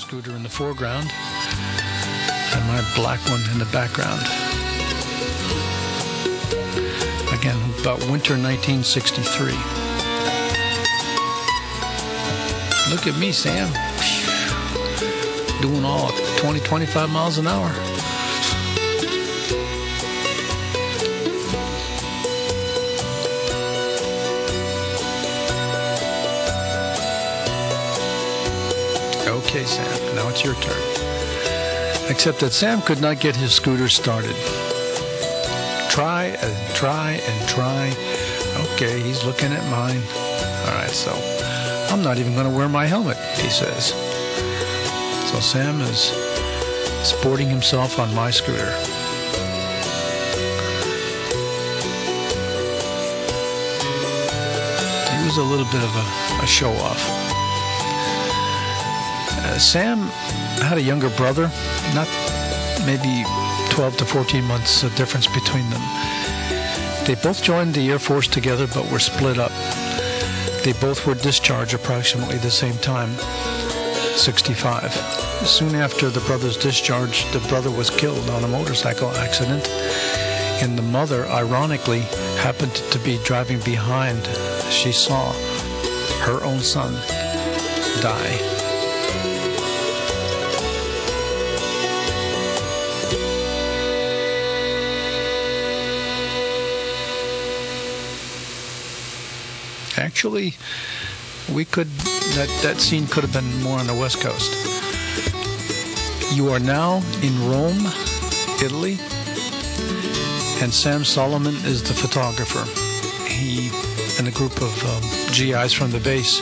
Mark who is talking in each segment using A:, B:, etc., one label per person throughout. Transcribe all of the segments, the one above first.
A: scooter in the foreground and my black one in the background. Again, about winter 1963. Look at me, Sam. Doing all 20, 25 miles an hour. Okay, Sam, now it's your turn. Except that Sam could not get his scooter started. Try and try and try. Okay, he's looking at mine. All right, so I'm not even going to wear my helmet, he says. So Sam is sporting himself on my scooter. He was a little bit of a show-off. Sam had a younger brother, not maybe 12 to 14 months of difference between them. They both joined the Air Force together but were split up. They both were discharged approximately the same time, 65. Soon after the brother's discharge, the brother was killed on a motorcycle accident, and the mother, ironically, happened to be driving behind. She saw her own son die. Actually, that scene could have been more on the West Coast. You are now in Rome, Italy, and Sam Solomon is the photographer. He and a group of GIs from the base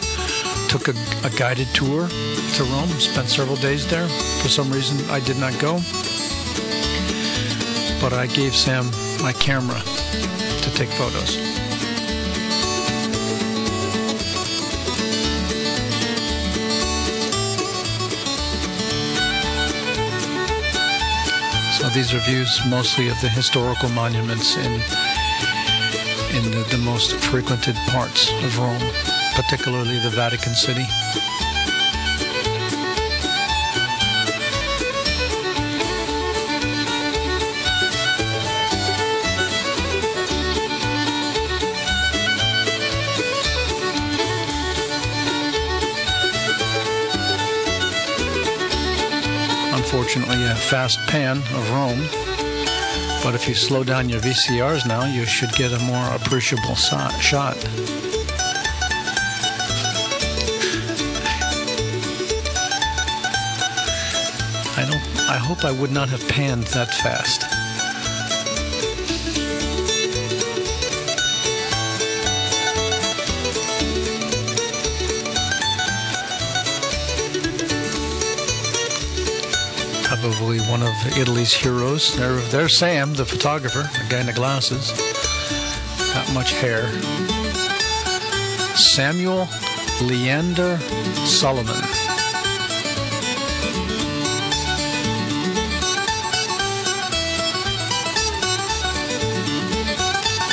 A: took a guided tour to Rome, spent several days there. For some reason, I did not go, but I gave Sam my camera to take photos. These are views mostly of the historical monuments in the most frequented parts of Rome, particularly the Vatican City. Unfortunately, a fast pan of Rome, but if you slow down your VCRs now, you should get a more appreciable shot. I hope I would not have panned that fast. Probably one of Italy's heroes. There's Sam, the photographer, the guy in the glasses. Not much hair. Samuel Leander Solomon.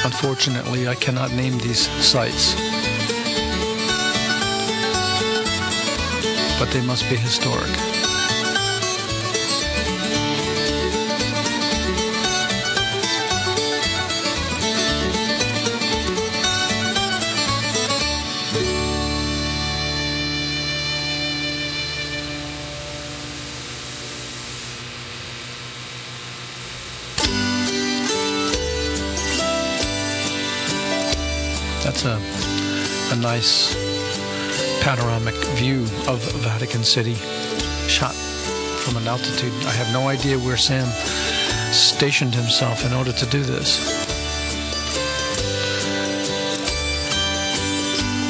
A: Unfortunately, I cannot name these sites, but they must be historic. That's a nice panoramic view of Vatican City, shot from an altitude. I have no idea where Sam stationed himself in order to do this.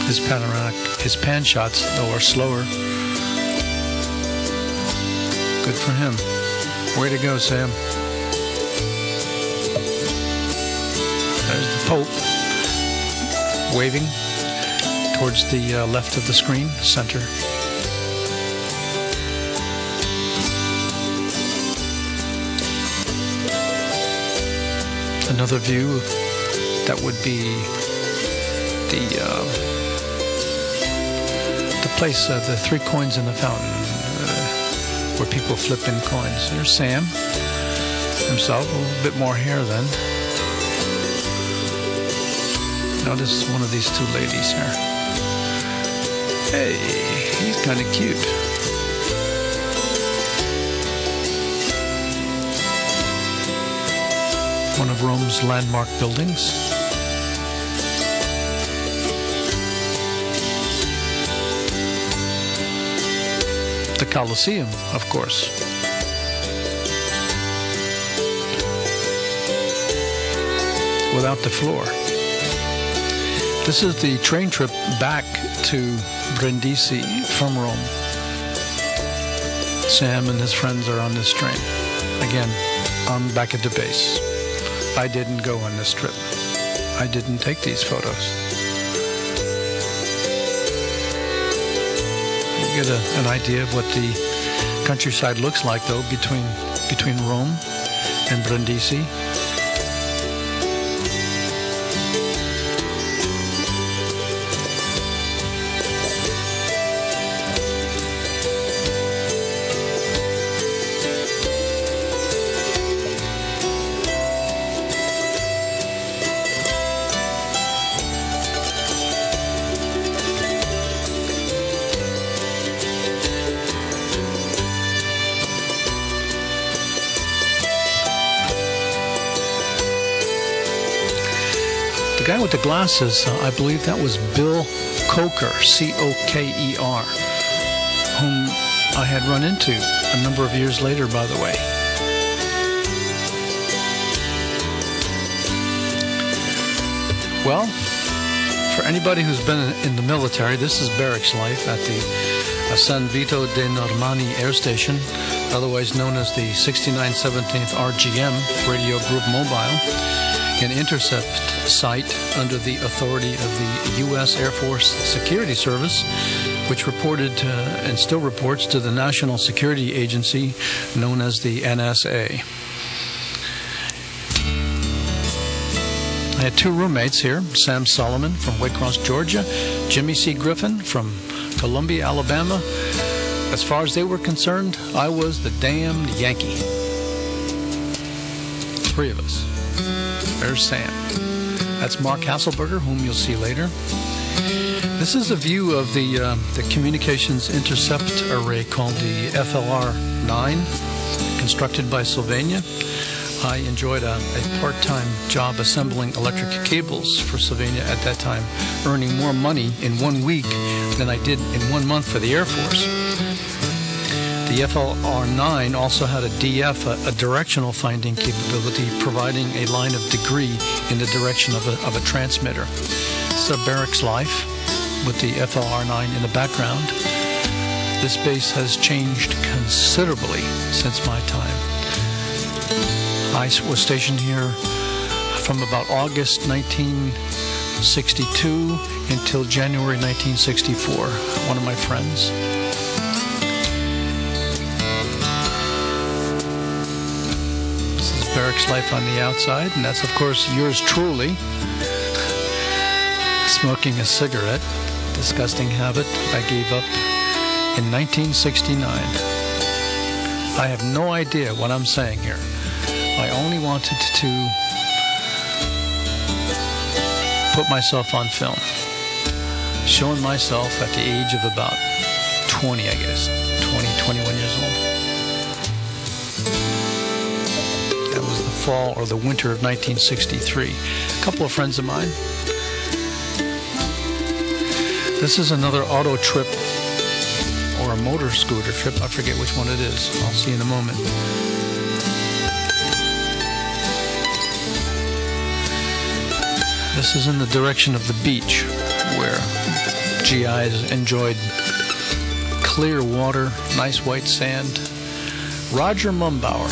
A: His pan shots, though, are slower. Good for him. Way to go, Sam. There's the Pope waving towards the left of the screen, center. Another view that would be the place, the three coins in the fountain. where people flip in coins. There's Sam himself, a little bit more hair then. Notice one of these two ladies here. Hey, he's kind of cute. One of Rome's landmark buildings. The Colosseum, of course. Without the floor. This is the train trip back to Brindisi from Rome. Sam and his friends are on this train. Again, I'm back at the base. I didn't go on this trip. I didn't take these photos. You get an idea of what the countryside looks like, though, between Rome and Brindisi. The guy with the glasses, I believe that was Bill Coker, C-O-K-E-R, whom I had run into a number of years later, by the way. Well, for anybody who's been in the military, this is barracks life at the San Vito Air Station, otherwise known as the 6917th RGM, Radio Group Mobile, an intercept site under the authority of the U.S. Air Force Security Service, which reported and still reports to the National Security Agency known as the NSA. I had two roommates here, Sam Solomon from Waycross, Georgia, Jimmy C. Griffin from Columbia, Alabama. As far as they were concerned, I was the damned Yankee. Three of us. There's Sam. That's Mark Hasselberger, whom you'll see later. This is a view of the communications intercept array called the FLR-9, constructed by Sylvania. I enjoyed a part-time job assembling electric cables for Sylvania at that time, earning more money in 1 week than I did in 1 month for the Air Force. The FLR-9 also had a DF, a directional finding capability, providing a line of degree in the direction of a transmitter. It's a barracks life with the FLR-9 in the background. This base has changed considerably since my time. I was stationed here from about August 1962 until January 1964. One of my friends. Barracks life on the outside, and that's of course yours truly, smoking a cigarette, disgusting habit I gave up in 1969. I have no idea what I'm saying here. I only wanted to put myself on film, showing myself at the age of about 20, I guess, 21 years old. Fall or the winter of 1963. A couple of friends of mine. This is another auto trip or a motor scooter trip. I forget which one it is. I'll see in a moment. This is in the direction of the beach where GIs enjoyed clear water, nice white sand. Roger Mumbauer.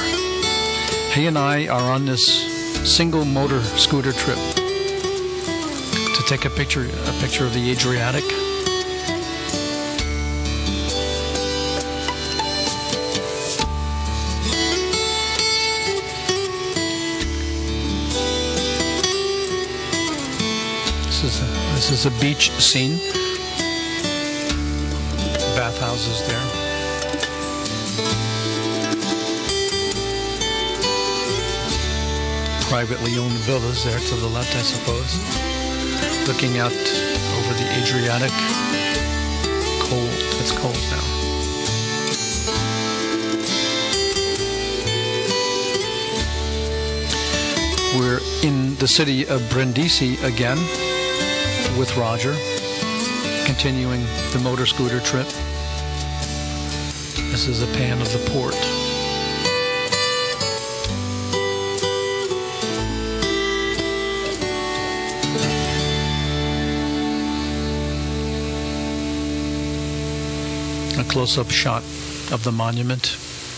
A: He and I are on this single motor scooter trip to take a picture of the Adriatic. This is a beach scene. Bathhouses there. privately owned villas there to the left, I suppose. Looking out over the Adriatic. Cold. It's cold now. We're in the city of Brindisi again with Roger, continuing the motor scooter trip. This is a pan of the port. A close-up shot of the monument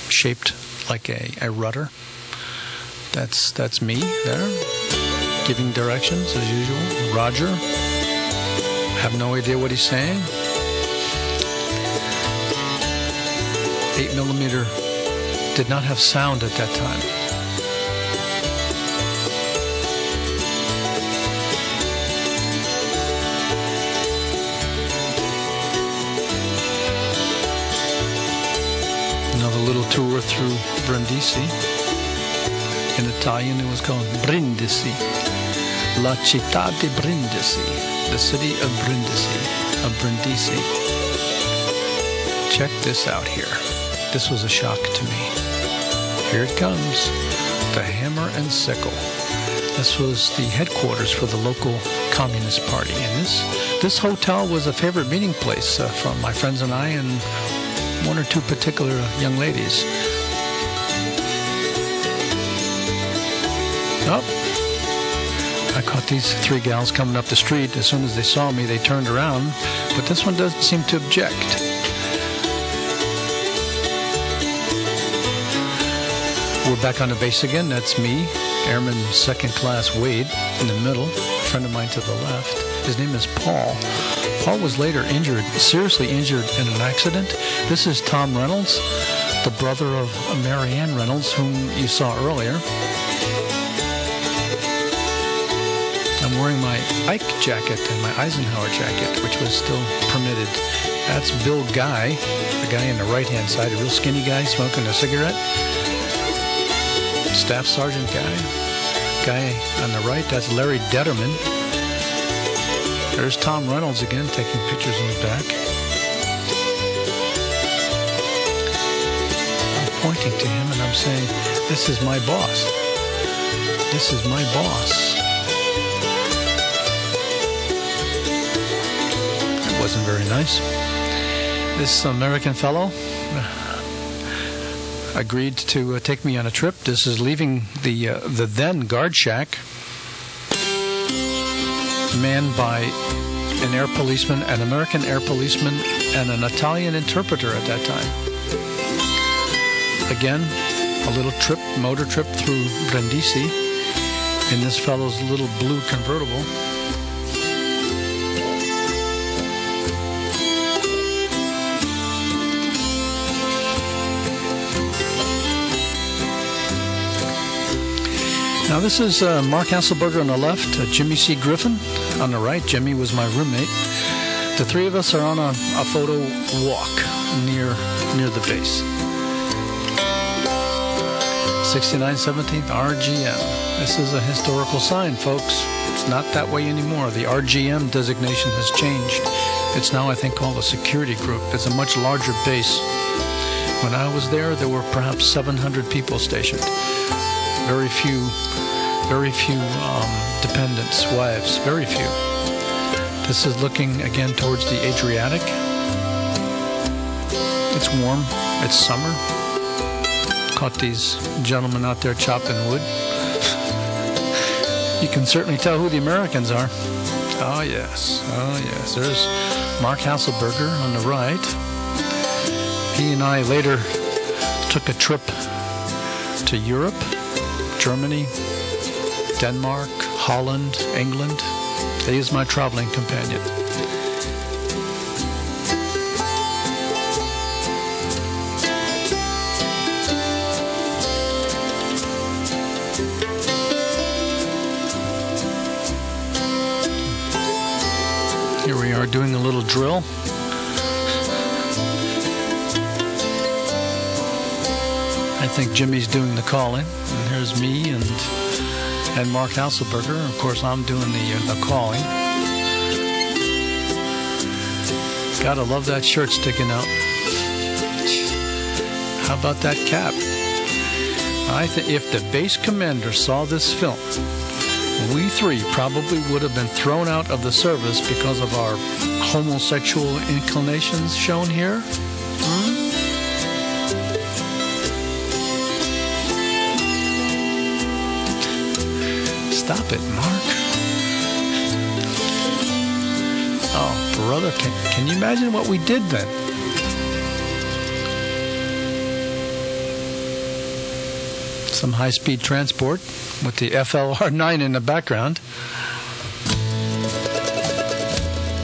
A: shaped like a rudder. That's me there, giving directions as usual. Roger, have no idea what he's saying. 8mm did not have sound at that time. Another little tour through Brindisi. In Italian, it was called Brindisi. La città di Brindisi. The city of Brindisi. Check this out here. This was a shock to me. Here it comes. The Hammer and Sickle. This was the headquarters for the local Communist Party. And this hotel was a favorite meeting place for my friends and I and one or two particular young ladies. Oh, I caught these three gals coming up the street. As soon as they saw me, they turned around. But this one doesn't seem to object. We're back on the base again. That's me, Airman Second Class Wade, in the middle. A friend of mine to the left. His name is Paul. Paul was later injured, seriously injured in an accident. This is Tom Reynolds, the brother of Marianne Reynolds, whom you saw earlier. I'm wearing my Ike jacket and my Eisenhower jacket, which was still permitted. That's Bill Guy, the guy on the right-hand side, a real skinny guy smoking a cigarette. Staff Sergeant guy on the right, that's Larry Detterman. There's Tom Reynolds again, taking pictures in the back. I'm pointing to him and I'm saying, this is my boss. This is my boss. Wasn't very nice. This American fellow agreed to take me on a trip. This is leaving the then guard shack, manned by an air policeman, an American air policeman, and an Italian interpreter at that time. Again, a little trip, motor trip through Brindisi in this fellow's little blue convertible. Now this is Mark Hasselberger on the left, Jimmy C. Griffin on the right. Jimmy was my roommate. The three of us are on a photo walk near the base. 6917th RGM. This is a historical sign, folks. It's not that way anymore. The RGM designation has changed. It's now, I think, called a security group. It's a much larger base. When I was there were perhaps 700 people stationed. Very few dependents, wives, very few. This is looking again towards the Adriatic. It's warm, it's summer. Caught these gentlemen out there chopping wood. You can certainly tell who the Americans are. Oh yes, there's Mark Hasselberger on the right. He and I later took a trip to Europe, Germany, Denmark, Holland, England. He is my traveling companion. Here we are doing a little drill. I think Jimmy's doing the calling. And here's me and and Mark Hasselberger. Of course, I'm doing the calling. Gotta love that shirt sticking out. How about that cap? I think if the base commander saw this film, we three probably would have been thrown out of the service because of our homosexual inclinations shown here. Stop it, Mark. Oh, brother, can you imagine what we did then? Some high-speed transport with the FLR-9 in the background.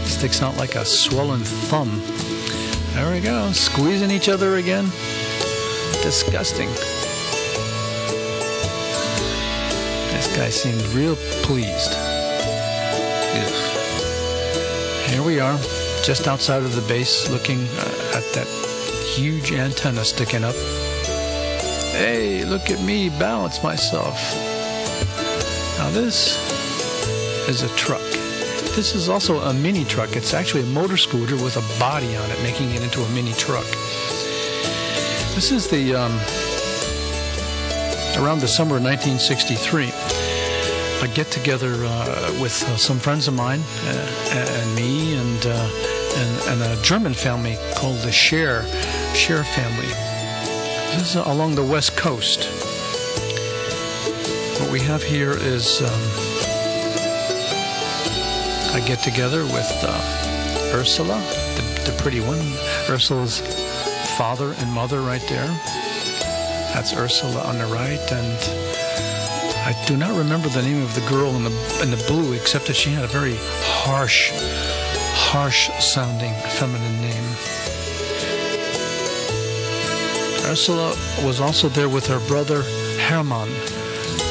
A: Sticks out like a swollen thumb. There we go, squeezing each other again. Disgusting. This guy seemed real pleased. Ugh. Here we are, just outside of the base, looking at that huge antenna sticking up. Hey, look at me balance myself. Now this is a truck. This is also a mini truck. It's actually a motor scooter with a body on it, making it into a mini truck. This is the around the summer of 1963. A get-together with some friends of mine and me and a German family called the Scher family. This is along the West Coast. What we have here is a get-together with Ursula, the pretty one. Ursula's father and mother right there. That's Ursula on the right, and I do not remember the name of the girl in the blue, except that she had a very harsh-sounding feminine name. Ursula was also there with her brother Hermann,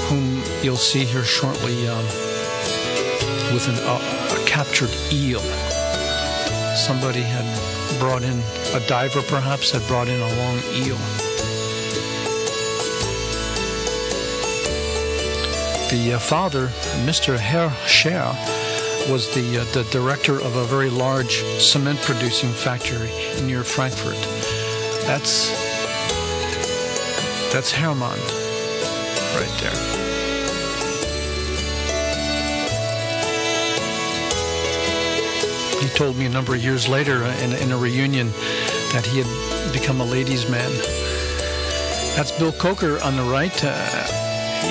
A: whom you'll see here shortly with a captured eel. Somebody had brought in, a diver perhaps, had brought in a long eel. The father, Mr. Herr Scher, was the director of a very large cement producing factory near Frankfurt. That's Hermann right there. He told me a number of years later in a reunion that he had become a ladies' man. That's Bill Coker on the right.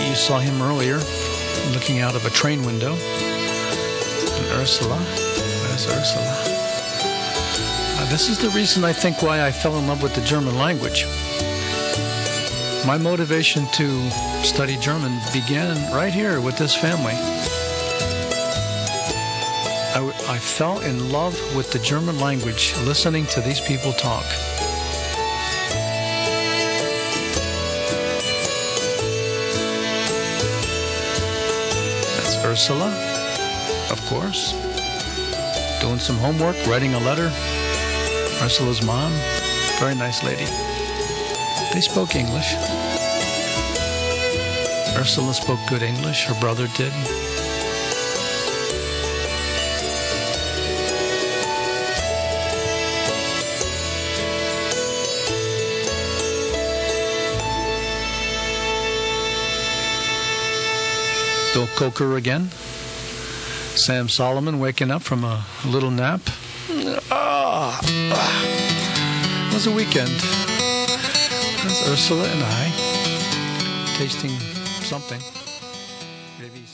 A: You saw him earlier looking out of a train window. And Ursula. There's Ursula. This is the reason, I think, why I fell in love with the German language. My motivation to study German began right here with this family. I fell in love with the German language listening to these people talk. That's Ursula, of course, doing some homework, writing a letter. Ursula's mom, very nice lady. They spoke English. Ursula spoke good English, her brother did. Bill Coker again. Sam Solomon waking up from a little nap. It was a weekend. That's Ursula and I tasting something. Maybe